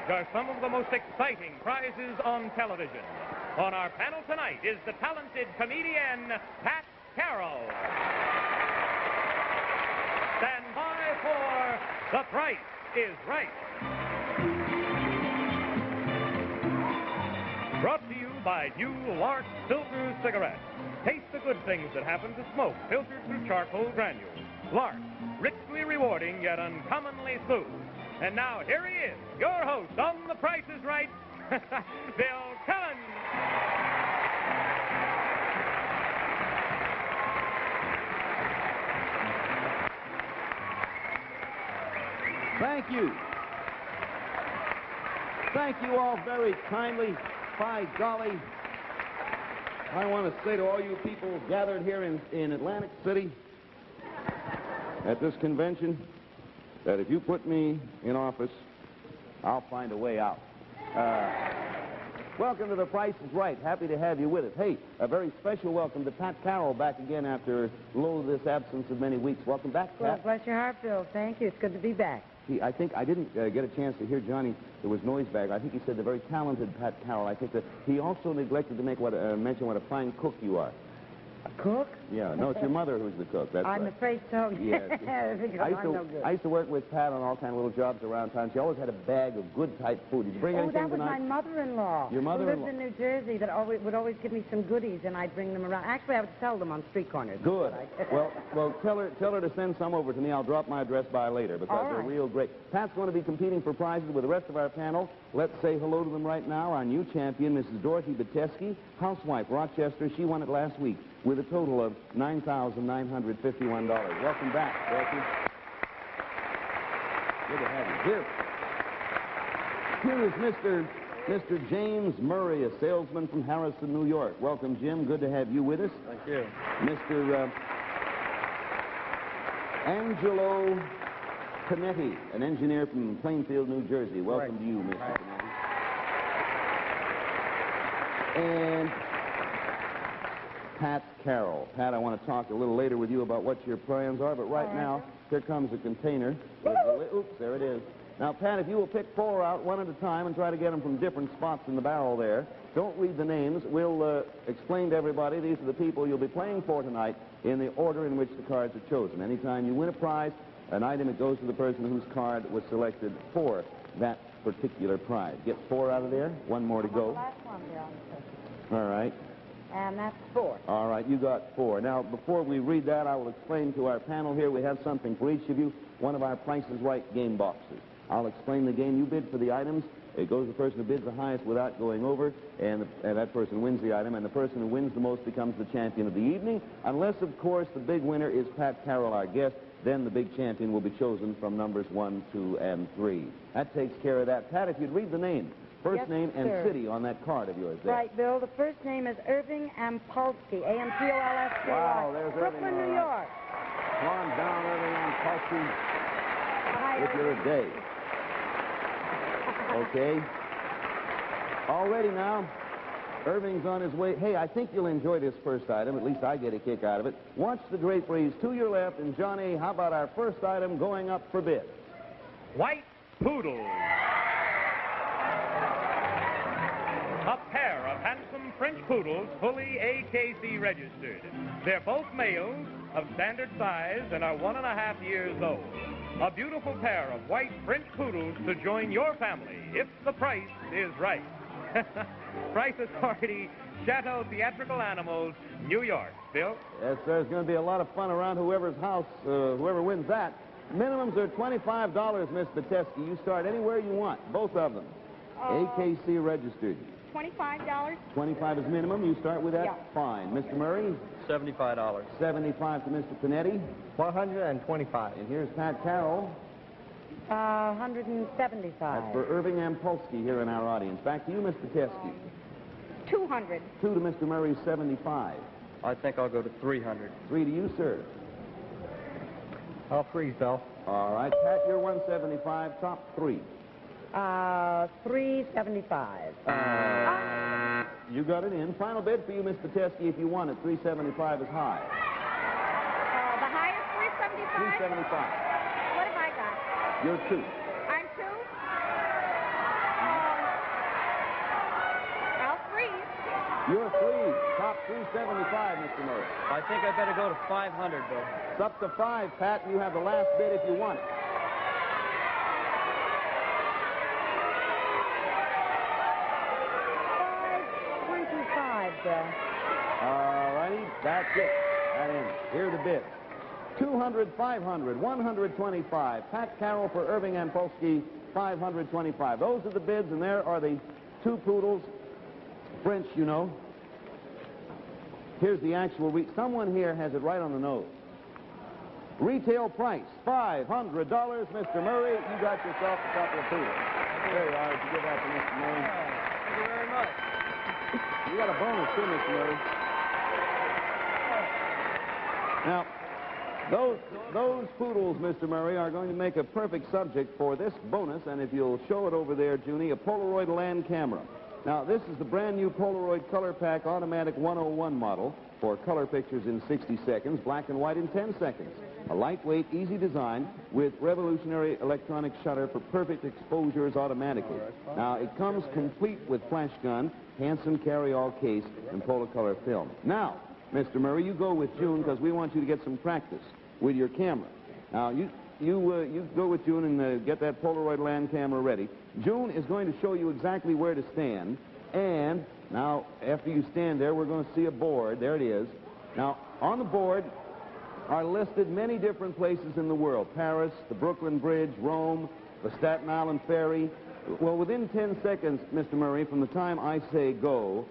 are some of the most exciting prizes on television. On our panel tonight is the talented comedian Pat Carroll. Stand by for The Price is Right. Brought to you by new Lark Silver Cigarettes. Taste the good things that happen to smoke filtered through charcoal granules. Lark, richly rewarding yet uncommonly smooth. And now here he is, your host on The Price is Right, Bill Cullen. Thank you. Thank you all very kindly. By golly, I want to say to all you people gathered here in Atlantic City at this convention that if you put me in office, I'll find a way out. Welcome to The Price is Right. Happy to have you with us. Hey, a very special welcome to Pat Carroll back again after this absence of many weeks. Welcome back, Pat. Well, bless your heart, Bill. Thank you. It's good to be back. I think I didn't get a chance to hear Johnny. There was noise back. I think he said the very talented Pat Carroll. I think that he also neglected to mention what a fine cook you are. A cook? Yeah, no, it's your mother who's the cook. That's I'm right. afraid so. Yes. I used to work with Pat on all kind of little jobs around town. She always had a bag of good type food. Did you bring anything that was tonight? my mother-in-law. Your mother-in-law? Who lived in New Jersey that would always give me some goodies, and I'd bring them around. Actually, I would sell them on street corners. Good. Well, tell her to send some over to me. I'll drop my address by later because they're real great. Pat's going to be competing for prizes with the rest of our panel. Let's say hello to them right now. Our new champion, Mrs. Dorothy Bateski, housewife, Rochester. She won it last week with a total of $9,951. Welcome back, Dorothy. Good to have you. Here is Mr. James Murray, a salesman from Harrison, New York. Welcome, Jim. Good to have you with us. Thank you. Mr. Angelo Canetti, an engineer from Plainfield, New Jersey. Welcome to you, Mr. Canetti. And Pat Carroll. Pat, I want to talk a little later with you about what your plans are, but right now, here comes a container. Oops, there it is. Now, Pat, if you will pick 4 out one at a time and try to get them from different spots in the barrel there. Don't read the names. We'll explain to everybody these are the people you'll be playing for tonight in the order in which the cards are chosen. Anytime you win a prize, an item, it goes to the person whose card was selected for that particular prize. Get 4 out of there. One more to go. The last one, Bill. All right. And that's 4. All right, you got 4. Now, before we read that, I will explain to our panel here, we have something for each of you, one of our Price is Right game boxes. I'll explain the game. You bid for the items. It goes to the person who bids the highest without going over, and that person wins the item, and the person who wins the most becomes the champion of the evening, unless, of course, the big winner is Pat Carroll, our guest. Then the big champion will be chosen from numbers 1, 2, and 3. That takes care of that. Pat, if you'd read the name. First name and city on that card of yours there. Right, Bill. The first name is Irving Ampolsky, A-M-P-O-L-S-K-Y. Wow, there's Irving. Brooklyn, New York. Come on down, Irving Ampolsky. Hi, If you're a day. Okay. All ready now. Irving's on his way. Hey, I think you'll enjoy this first item. At least I get a kick out of it. Watch the draperies to your left. And, Johnny, how about our first item going up for bid? White Poodle. A pair of handsome French poodles, fully AKC registered. They're both males, of standard size, and are 1.5 years old. A beautiful pair of white French poodles to join your family, if the price is right. Price Authority, Chateau Theatrical Animals, New York. Bill? Yes, sir. There's going to be a lot of fun around whoever's house, whoever wins that. Minimums are $25, Miss Bateski. You start anywhere you want, both of them. AKC registered. $25. 25 is minimum. You start with that? Yeah. Fine. Mr. Murray? $75. 75 to Mr. Panetti. $125. And here's Pat Carroll. 175. That's for Irving Ampolsky here in our audience. Back to you, Mr. Teske. 200. 2 to Mr. Murray, 75. I think I'll go to 300. 3 to you, sir. I'll freeze, Bill. All right, Pat, you're 175. Top 3. 375. You got it in. Final bid for you, Mr. Teske, if you want it. 375 is high. The highest 375? 375. What have I got? You're 2. I'm 2? You're free. Top 375, Mr. Murray. I think I better go to 500, Bill. It's up to 5, Pat, and you have the last bid if you want it. $5.25, Bill. All righty, that's it. That ends. Here are the bids. 200, 500, 125. Pat Carroll for Irving and Polsky, 525. Those are the bids, and there are the two poodles. French, you know. Here's the actual someone here has it right on the nose. Retail price, $500. Mr. Murray, you got yourself a couple of poodles. There you are. Did you give that to Mr. Murray? Thank you very much. You got a bonus too, Mr. Murray. Now, those poodles, Mr. Murray, are going to make a perfect subject for this bonus, and if you'll show it over there, Junie, a Polaroid land camera. Now, this is the brand new Polaroid Color Pack Automatic 101 model for color pictures in 60 seconds, black and white in 10 seconds. A lightweight, easy design with revolutionary electronic shutter for perfect exposures automatically. Now, it comes complete with flash gun, handsome carry-all case, and Polacolor film. Now, Mr. Murray, you go with June because we want you to get some practice with your camera. Now, you go with June and get that Polaroid land camera ready. June is going to show you exactly where to stand. And now, after you stand there, we're going to see a board. There it is. Now, on the board are listed many different places in the world. Paris, the Brooklyn Bridge, Rome, the Staten Island Ferry. Well, within 10 seconds, Mr. Murray, from the time I say go,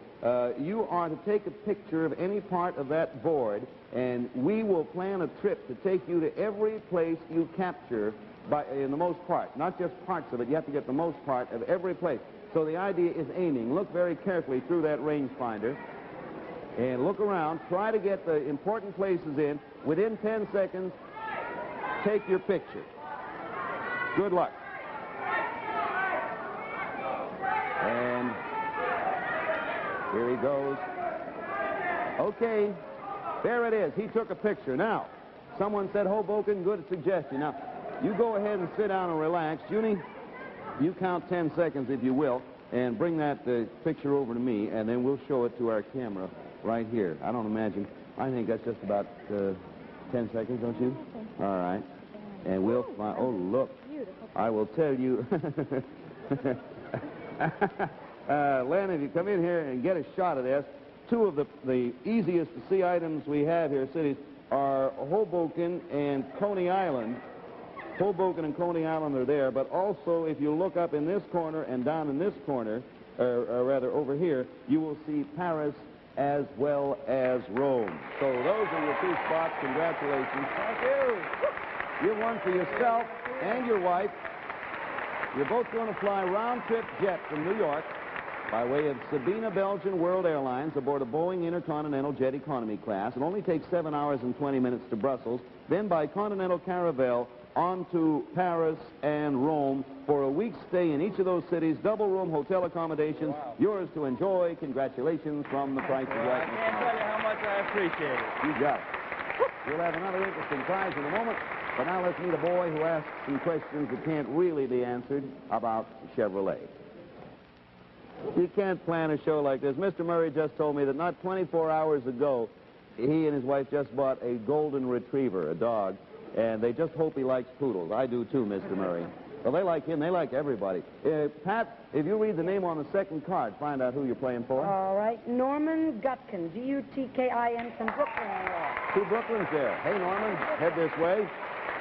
you are to take a picture of any part of that board, and we will plan a trip to take you to every place you capture in the most part. Not just parts of it. You have to get the most part of every place. So the idea is aiming. Look very carefully through that rangefinder and look around. Try to get the important places in. Within 10 seconds, take your picture. Good luck. And here he goes. Okay, there it is. He took a picture. Now, someone said Hoboken, good suggestion. Now, you go ahead and sit down and relax. Junie, you count 10 seconds, if you will, and bring that picture over to me, and then we'll show it to our camera right here. I don't imagine. I think that's just about 10 seconds, don't you? All right. And we'll find... Oh, look. I will tell you... Len, if you come in here and get a shot of this, two of the easiest to see items we have here, cities, are Hoboken and Coney Island. Hoboken and Coney Island are there, but also if you look up in this corner and down in this corner, or rather over here, you will see Paris as well as Rome. So those are your two spots. Congratulations. Thank you. You're one for yourself and your wife. You're both going to fly round-trip jet from New York by way of Sabina Belgian World Airlines aboard a Boeing Intercontinental Jet Economy class. It only takes 7 hours and 20 minutes to Brussels, then by Continental Caravelle on to Paris and Rome for a week's stay in each of those cities, double-room hotel accommodations, yours to enjoy. Congratulations from the Price is Right. I can't tell you how much I appreciate it. You got it. We'll have another interesting prize in a moment, but now let's meet a boy who asks some questions that can't really be answered about Chevrolet. You can't plan a show like this. Mr. Murray just told me that not 24 hours ago, he and his wife just bought a golden retriever, a dog, and they just hope he likes poodles. I do too, Mr. Murray. Well, they like him. They like everybody. Pat, if you read the name on the second card, find out who you're playing for. All right. Norman Gutkin, Gutkin from Brooklyn, New York. Two Brooklyns there. Hey, Norman, head this way.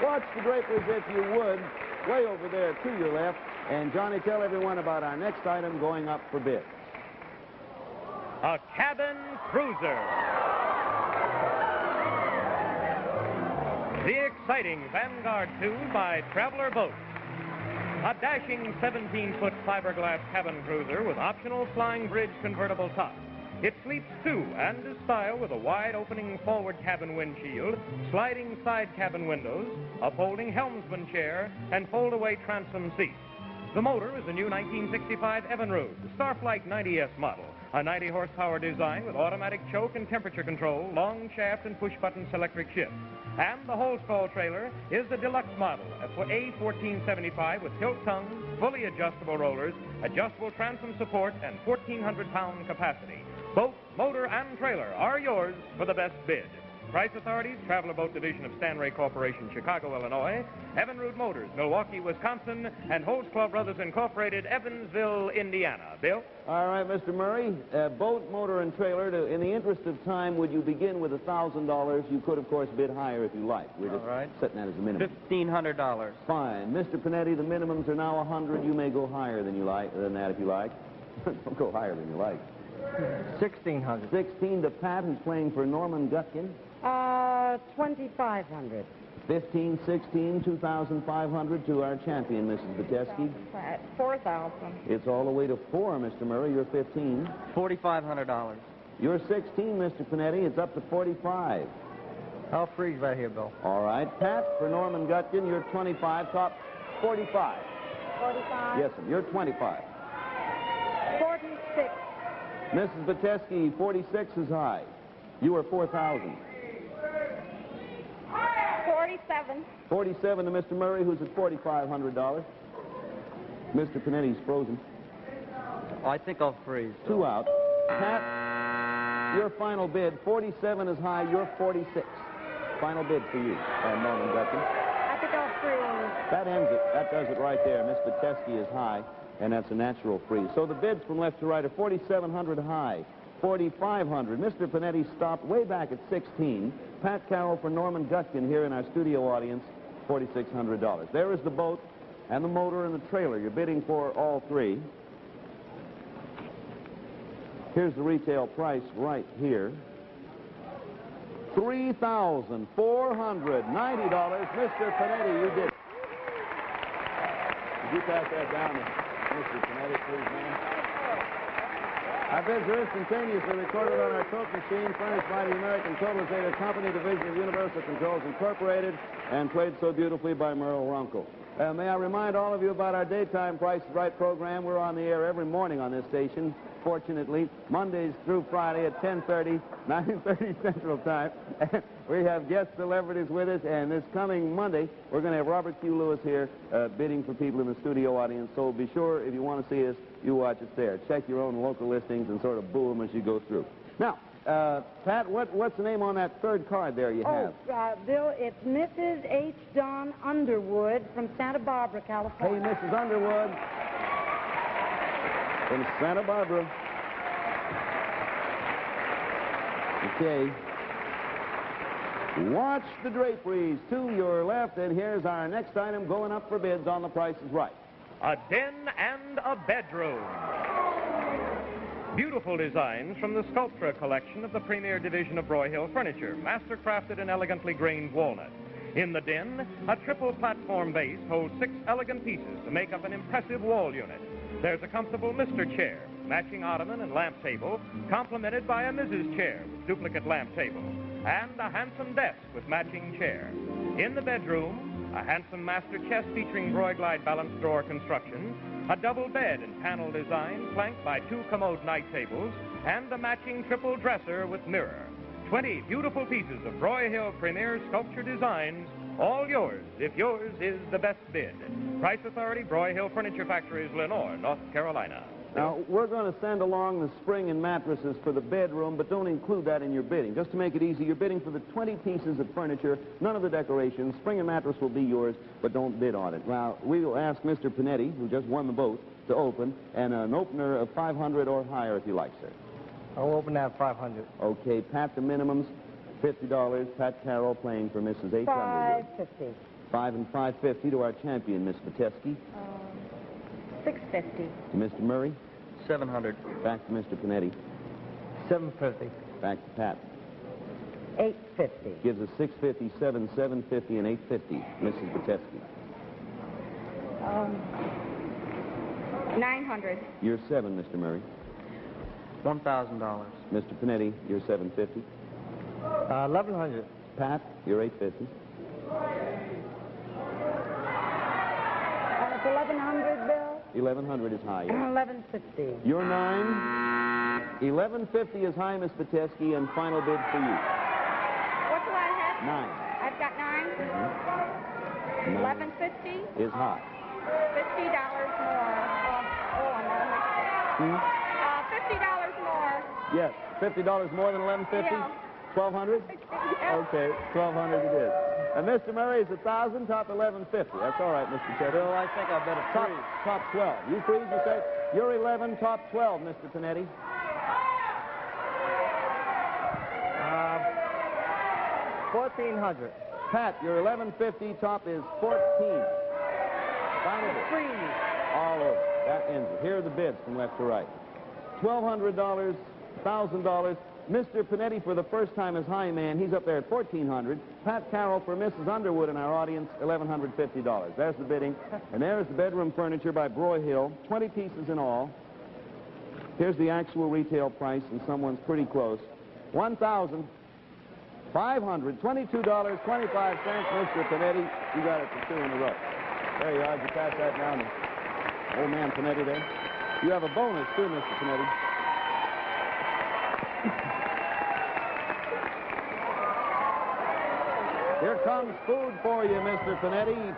Watch the Drapers if you would. Way over there to your left. And, Johnny, tell everyone about our next item going up for bid. A cabin cruiser. The exciting Vanguard 2 by Traveler Boats. A dashing 17-foot fiberglass cabin cruiser with optional flying bridge convertible top. It sleeps two and is styled with a wide-opening forward cabin windshield, sliding side cabin windows, a folding helmsman chair, and fold-away transom seats. The motor is a new 1965 Evinrude Starflight 90S model, a 90-horsepower design with automatic choke and temperature control, long shaft and push-button electric shift. And the whole stall trailer is the deluxe model, A1475 with tilt tongues, fully adjustable rollers, adjustable transom support, and 1,400-pound capacity. Boat, motor, and trailer are yours for the best bid. Price authorities, Traveler Boat Division of Stanray Corporation, Chicago, Illinois, Evinrude Motors, Milwaukee, Wisconsin, and Holtzclaw Brothers Incorporated, Evansville, Indiana. Bill? All right, Mr. Murray, boat, motor, and trailer. In the interest of time, would you begin with $1,000? You could, of course, bid higher if you like. We're just setting that as a minimum. $1,500. Fine. Mr. Panetti, the minimums are now 100. You may go higher than that if you like. Don't go higher than you like. 1,600. 16 to Pat, who's playing for Norman Gutkin. 2,500. 15, 16, 2,500 to our champion, Mrs. Bateski. 4,000. It's all the way to 4, Mr. Murray. You're 15. $4,500. You're 16, Mr. Panetti. It's up to 45. I'll freeze right here, Bill. All right. Pat, for Norman Gutkin, you're 25. Top 45. 45. Yes, sir. You're 25. 46. Mrs. Bateski, 46 is high. You are 4,000. 47. 47 to Mr. Murray, who's at $4,500. Mr. Panetti's frozen. I think I'll freeze. Bill. 2 out. Pat, your final bid, 47 is high. You're 46. Final bid for you, Norman Gutkin. I think I'll freeze. That ends it. That does it right there. Miss Bateski is high, and that's a natural freeze. So the bids from left to right are 4,700 high, 4,500. Mr. Panetti stopped way back at 16. Pat Carroll for Norman Gutkin here in our studio audience, $4,600. There is the boat and the motor and the trailer. You're bidding for all three. Here's the retail price right here. $3,490. Mr. Panetti, you did it. Would you pass that down to Mr. Panetti, please, man? Our bids are instantaneously recorded on our Coke machine furnished by the American Totalizator Company, Division of Universal Controls Incorporated, and played so beautifully by Merle Runkle. May I remind all of you about our daytime Price is Right program. We're on the air every morning on this station, fortunately, Mondays through Friday at 10:30, 9:30 Central Time. We have guest celebrities with us, and this coming Monday, we're going to have Robert Q. Lewis here bidding for people in the studio audience. So be sure, if you want to see us, you watch us there. Check your own local listings and sort of boo them as you go through. Now, Pat, what's the name on that third card there you have? Bill, it's Mrs. H. Don Underwood from Santa Barbara, Hey, California. Mrs. Underwood from Santa Barbara. Okay. Watch the draperies to your left, and here's our next item going up for bids on The Price is Right. A den and a bedroom. Beautiful designs from the Sculptra collection of the premier division of Broyhill Furniture, master-crafted in elegantly grained walnut. In the den, a triple platform base holds 6 elegant pieces to make up an impressive wall unit. There's a comfortable Mr. chair, matching ottoman and lamp table, complemented by a Mrs. chair with duplicate lamp table, and a handsome desk with matching chair. In the bedroom, a handsome master chest featuring Broiglide balanced drawer construction, a double bed in panel design flanked by 2 commode night tables, and a matching triple dresser with mirror. 20 beautiful pieces of Broyhill Premier Sculpture designs, all yours if yours is the best bid. Price Authority, Broyhill Furniture Factories, Lenore, North Carolina. Now, we're going to send along the spring and mattresses for the bedroom, but don't include that in your bidding. Just to make it easy, you're bidding for the 20 pieces of furniture, none of the decorations. Spring and mattress will be yours, but don't bid on it. Now, we will ask Mr. Panetti, who just won the boat, to open, and an opener of 500 or higher if you like, sir. I'll open that 500. Okay, Pat, the minimums, $50. Pat Carroll playing for Mrs. 800. $550. 5 and 550 to our champion, Miss Bateski. $650. To Mr. Murray. 700. Back to Mr. Panetti. 750. Back to Pat. $850. Gives us 650, 750, and 850. Mrs. Bateski. 900. You're 7, Mr. Murray. $1,000. Mr. Panetti, you're 750. 1,100. Pat, you're 850. It's 1,100, Bill. 1,100 is high. 1,150. You're 9. 1,150 is high, Miss Bateski, and final bid for you. What do I have? 9. I've got 9. 1150. Is high. $50 more. I'm on $50 more. Yes. $50 more than 1150? Yeah. 1200? Okay, 1200 it is. And Mr. Murray is 1,000, top 1150. That's all right, Mr. Chetty. Bill, I think I better freeze. Top 12. You freeze, you say? You're 11, top 12, Mr. Panetti. 1,400. Pat, you're 1150, top is 14. Final bid. Freeze. All over. That ends it. Here are the bids from left to right. $1,200, $1,000. Mr. Panetti, for the first time as high man, he's up there at $1,400. Pat Carroll for Mrs. Underwood in our audience, $1,150. There's the bidding. And there's the bedroom furniture by Broyhill, 20 pieces in all. Here's the actual retail price, and someone's pretty close. $1,522.25, Mr. Panetti. You got it for two in a row. There you are. Did you pass that down to old man Panetti there? You have a bonus, too, Mr. Panetti. Here comes food for you, Mr. Panetti.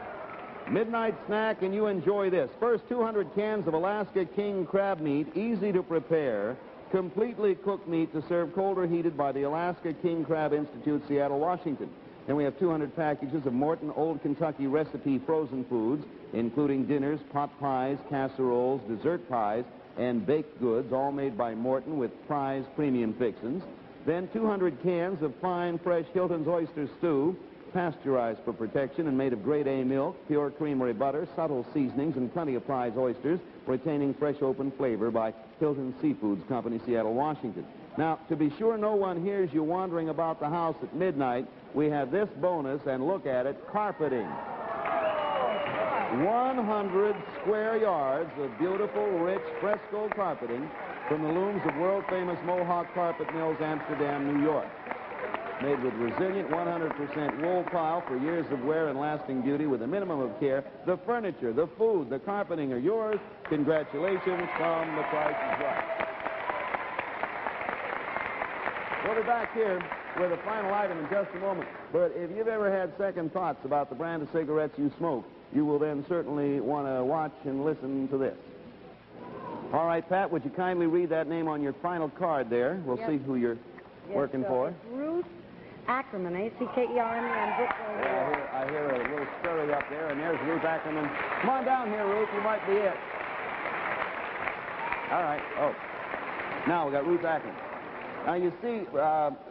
Midnight snack, and you enjoy this. First, 200 cans of Alaska king crab meat, easy to prepare, completely cooked meat to serve cold or heated by the Alaska King Crab Institute, Seattle, Washington. Then we have 200 packages of Morton Old Kentucky recipe frozen foods, including dinners, pot pies, casseroles, dessert pies, and baked goods, all made by Morton with prize premium fixins. Then 200 cans of fine, fresh Hilton's oyster stew, pasteurized for protection and made of grade A milk, pure creamery butter, subtle seasonings, and plenty of prize oysters, retaining fresh open flavor by Hilton Seafoods Company, Seattle, Washington. Now, to be sure no one hears you wandering about the house at midnight, we have this bonus, and look at it, carpeting. 100 square yards of beautiful, rich, fresco carpeting from the looms of world-famous Mohawk Carpet Mills, Amsterdam, New York. Made with resilient 100% wool pile for years of wear and lasting beauty with a minimum of care. The furniture, the food, the carpeting are yours. Congratulations from The Price is Right. We'll be back here with a final item in just a moment. But if you've ever had second thoughts about the brand of cigarettes you smoke, you will then certainly want to watch and listen to this. All right, Pat, would you kindly read that name on your final card there? We'll see who you're working for. It's Ruth Ackerman, Ackerman. I hear a little scurry up there, and there's Ruth Ackerman. Come on down here, Ruth. You might be it. All right. Oh. Now we got Ruth Ackerman. Now, you see,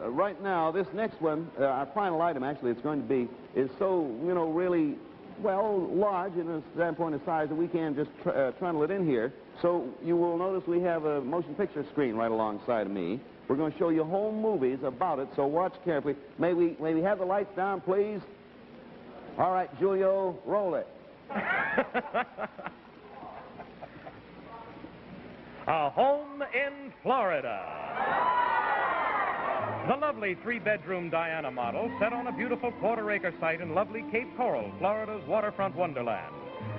right now, this next one, our final item, actually, it's going to be, is so, really, well, large in a standpoint of size that we can't just trundle it in here. So you will notice we have a motion picture screen right alongside of me. We're going to show you home movies about it, so watch carefully. May we have the lights down, please? All right, Julio, roll it. A home in Florida. The lovely three-bedroom Diana model set on a beautiful quarter-acre site in lovely Cape Coral, Florida's waterfront wonderland.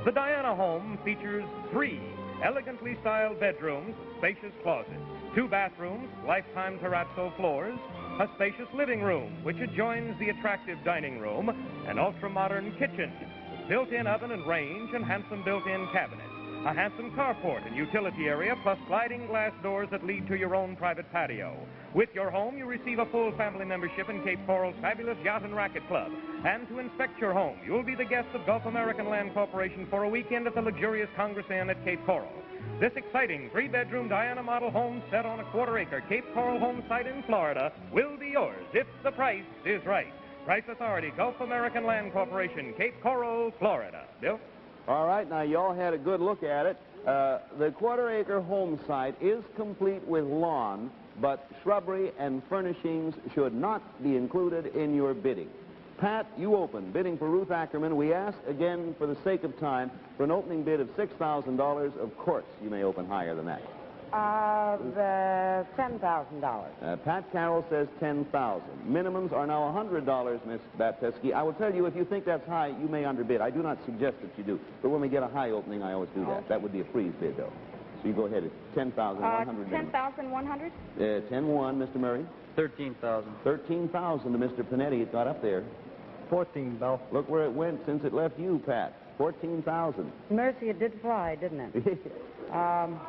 The Diana home features 3 elegantly styled bedrooms, spacious closets, 2 bathrooms, lifetime terrazzo floors, a spacious living room, which adjoins the attractive dining room, an ultra-modern kitchen, with built-in oven and range and handsome built-in cabinets, a handsome carport and utility area, plus sliding glass doors that lead to your own private patio. With your home, you receive a full family membership in Cape Coral's fabulous Yacht and Racket Club. And to inspect your home, you'll be the guest of Gulf American Land Corporation for a weekend at the luxurious Congress Inn at Cape Coral. This exciting 3-bedroom Diana model home set on a quarter-acre Cape Coral home site in Florida will be yours if the price is right. Price Authority, Gulf American Land Corporation, Cape Coral, Florida. Bill? All right, now you all had a good look at it. The quarter-acre home site is complete with lawn, but shrubbery and furnishings should not be included in your bidding. Pat, you open. Bidding for Ruth Ackerman. We ask, again, for the sake of time, for an opening bid of $6,000. Of course, you may open higher than that. $10,000. Pat Carroll says $10,000. Minimums are now $100, Miss Baptesky. I will tell you, if you think that's high, you may underbid. I do not suggest that you do. But when we get a high opening, I always do that. Okay. That would be a freeze bid, though. So you go ahead. It's $10,100. 10,100. 10-1, Mr. Murray. 13,000. 13,000 to Mr. Panetti. It got up there. 14, Bill. Look where it went since it left you, Pat. 14,000. Mercy, it did fly, didn't it?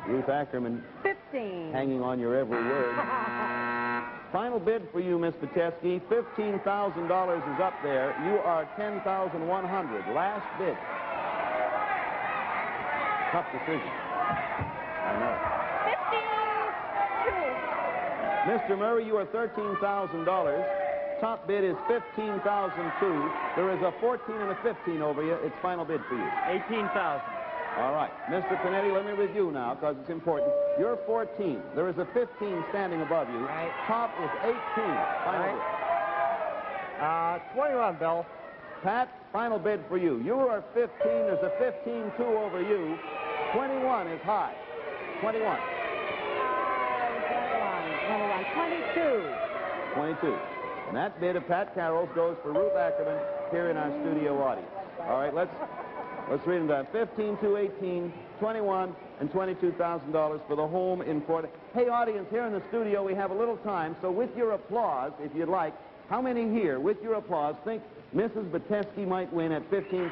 Ruth Ackerman 15. hanging on your every word. Final bid for you, Miss Petesky. $15,000 is up there. You are 10,100. Last bid. Tough decision. I know. 15,200. Mr. Murray, you are $13,000. Top bid is $15,002. There is a 14 and a 15 over you. It's final bid for you. 18,000. All right. Mr. Panetti, let me review now because it's important. You're 14. There is a 15 standing above you. Right. Top is 18. Final Right. 21, Bill. bid. Pat, final bid for you. You are 15. There's a 15-2 over you. 21 is high. 21. 22. And that bid of Pat Carroll's goes for Ruth Ackerman here in our studio audience. All right, let's read them down. 15, 2, 18, 21, and $22,000 for the home in Florida. Hey, audience, here in the studio we have a little time, so with your applause, if you'd like, how many here, with your applause, think Mrs. Betesky might win at $15,200?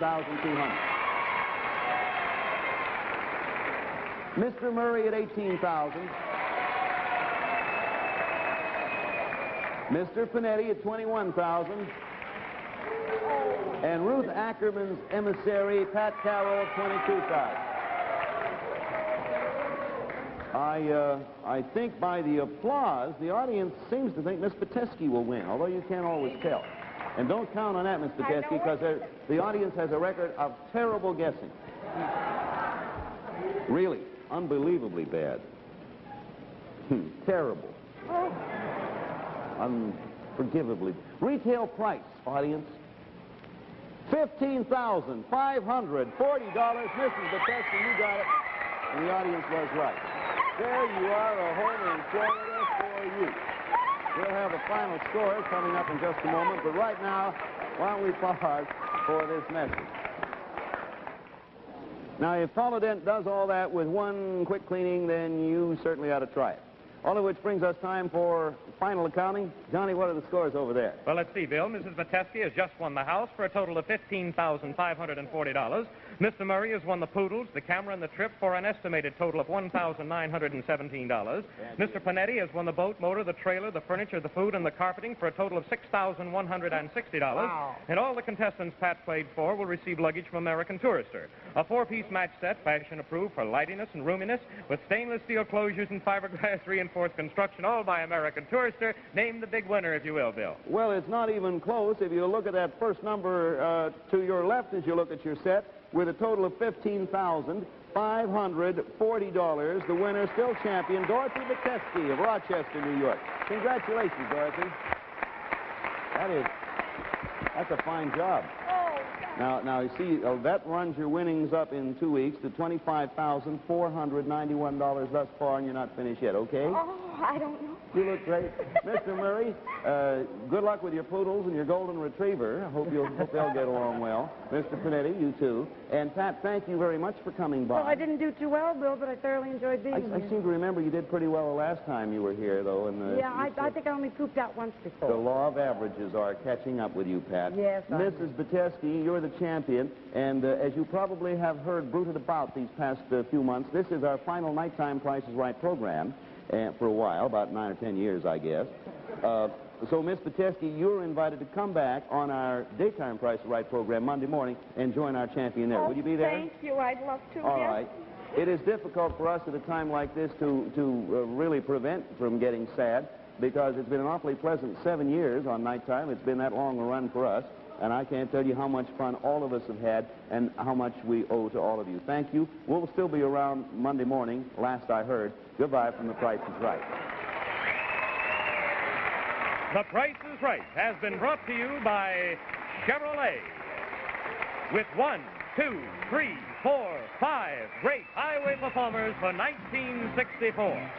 Mr. Murray at $18,000. Mr. Panetti at $21,000. And Ruth Ackerman's emissary, Pat Carroll, $22,000. I think by the applause, the audience seems to think Miss Petesky will win, although you can't always tell. And don't count on that, Miss Petesky, because the audience has a record of terrible guessing. Really, unbelievably bad. Terrible. Unforgivably. Retail price, audience, $15,540. Mrs. Betesky, you got it. And the audience was right. There you are, a home in Florida for you. We'll have the final scores coming up in just a moment, but right now, why don't we pause for this message. Now, if Polydent does all that with one quick cleaning, then you certainly ought to try it. All of which brings us time for final accounting. Johnny, what are the scores over there? Well, let's see, Bill. Mrs. Betesky has just won the house for a total of $15,540. Mr. Murray has won the Poodles, the camera, and the trip for an estimated total of $1,917. Mr. Panetti has won the boat, motor, the trailer, the furniture, the food, and the carpeting for a total of $6,160. Wow. And all the contestants Pat played for will receive luggage from American Tourister. A 4-piece match set, fashion approved for lightiness and roominess, with stainless steel closures and fiberglass reinforced construction, all by American Tourister. Name the big winner, if you will, Bill. Well, it's not even close. If you look at that first number to your left as you look at your set, with a total of $15,540, the winner, still champion, Dorothy Betesky of Rochester, New York. Congratulations, Dorothy. That's a fine job. Now you see, that runs your winnings up in 2 weeks to $25,491 thus far, and you're not finished yet, okay? Oh, I don't know. You look great. Mr. Murray, good luck with your poodles and your golden retriever. I hope they'll get along well. Mr. Panetti, you too. And Pat, thank you very much for coming by. Well, I didn't do too well, Bill, but I thoroughly enjoyed being I here. seem to remember you did pretty well the last time you were here, though. And, Yeah, I think I only pooped out once before. the law of averages are catching up with you, Pat. Yes, I Mrs. Betesky, you're the champion, and as you probably have heard bruited about these past few months, this is our final nighttime Price is Right program for a while, about 9 or 10 years, I guess. So, Miss Betesky, you're invited to come back on our daytime Price is Right program Monday morning and join our champion there. Oh, Will you be there? Thank you. I'd love to. All yes. right. It is difficult for us at a time like this to really prevent from getting sad, because it's been an awfully pleasant 7 years on nighttime. It's been that long a run for us, and I can't tell you how much fun all of us have had and how much we owe to all of you. Thank you. We'll still be around Monday morning, last I heard. Goodbye from The Price is Right. The Price is Right has been brought to you by Chevrolet. With 1, 2, 3, 4, 5 great highway performers for 1964.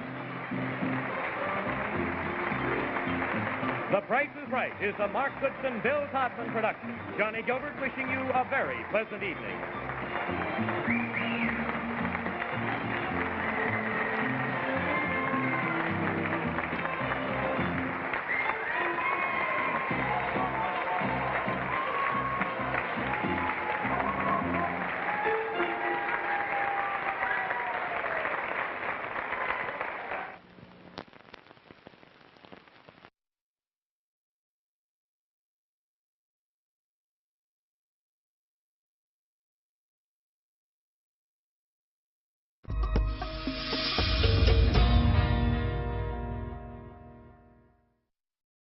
The Price is Right is a Mark Goodson, Bill Todman production. Johnny Gilbert wishing you a very pleasant evening.